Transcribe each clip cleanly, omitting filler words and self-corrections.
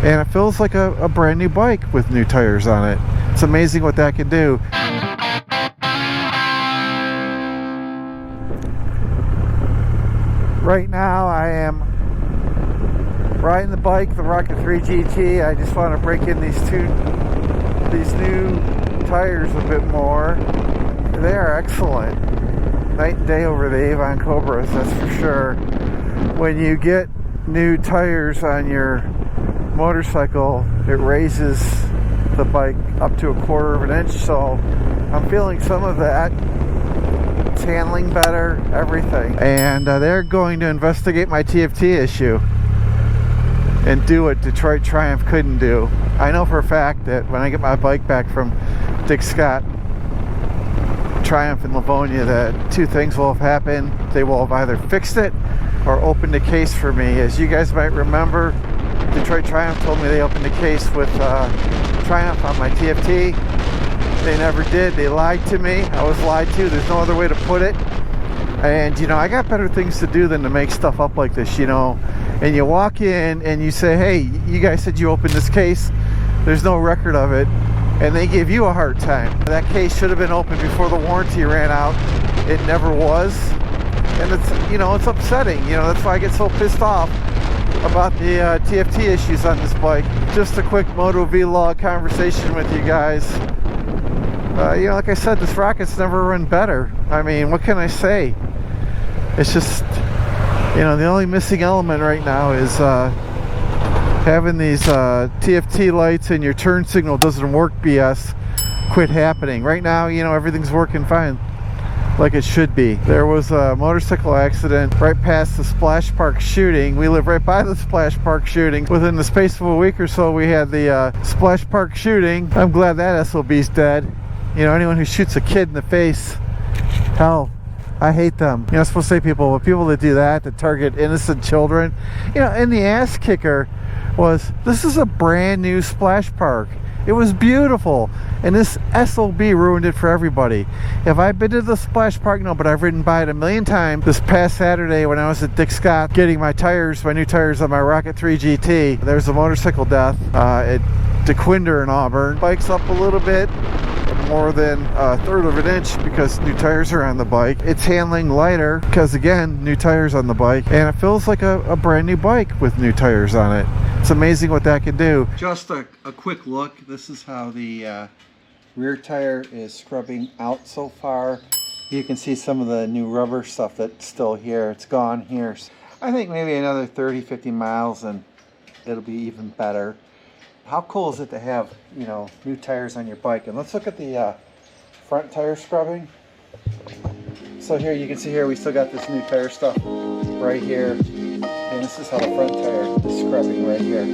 and it feels like a brand new bike with new tires on it. It's amazing what that can do. Right now I am riding the bike, the Rocket 3 GT. I just want to break in these new tires a bit more. They are excellent. Night and day over the Avon Cobras, that's for sure. When you get new tires on your motorcycle, it raises the bike up to 1/4 of an inch, so I'm feeling some of that. It's handling better, everything. And they're going to investigate my TFT issue and do what Detroit Triumph couldn't do. I know for a fact that when I get my bike back from Dick Scott Triumph in Livonia, that two things will have happened. They will have either fixed it or opened a case for me. As you guys might remember, Detroit Triumph told me they opened a case with Triumph on my TFT. They never did. They lied to me. I was lied to. There's no other way to put it. And you know, I got better things to do than to make stuff up like this, you know. And you walk in and you say, hey, you guys said you opened this case. There's no record of it. And they give you a hard time. That case should have been opened before the warranty ran out. It never was. And it's, you know, it's upsetting. You know, that's why I get so pissed off about the TFT issues on this bike. Just a quick Moto Vlog conversation with you guys. You know, like I said, this Rocket's never run better. I mean, what can I say? It's just, you know, the only missing element right now is having these TFT lights and your turn signal doesn't work BS quit happening. Right now, you know, everything's working fine like it should be. There was a motorcycle accident right past the Splash Park shooting. We live right by the Splash Park shooting. Within the space of a week or so, we had the Splash Park shooting. I'm glad that SOB's dead. You know, anyone who shoots a kid in the face, hell, I hate them. You know, I'm supposed to say people, but people that do that, that target innocent children. You know, and the ass kicker was, this is a brand new splash park. It was beautiful, and this SOB ruined it for everybody. Have I been to the splash park? No, but I've ridden by it a million times. This past Saturday when I was at Dick Scott getting my tires, my new tires on my Rocket 3 GT, there's a motorcycle death at DeQuinder in Auburn. Bike's up a little bit, more than 1/3 of an inch because new tires are on the bike. It's handling lighter because, again, new tires on the bike, and it feels like a brand new bike with new tires on it. It's amazing what that can do. Just a quick look. This is how the rear tire is scrubbing out so far. You can see some of the new rubber stuff that's still here. It's gone here. I think maybe another 30-50 miles and it'll be even better. How cool is it to have, you know, new tires on your bike? And let's look at the front tire scrubbing. So here you can see here we still got this new tire stuff right here. And this is how the front tire is scrubbing right here.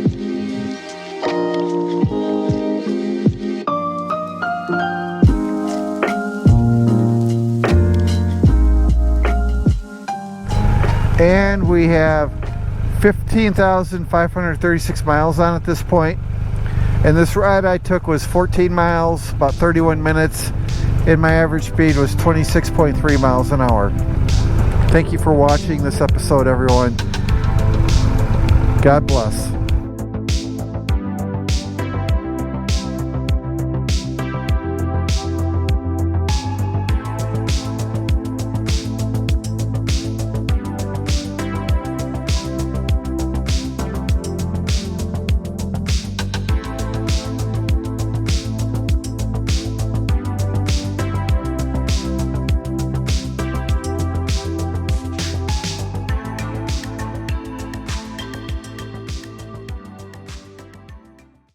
And we have 15,536 miles on at this point. And this ride I took was 14 miles, about 31 minutes, and my average speed was 26.3 miles an hour. Thank you for watching this episode, everyone. God bless.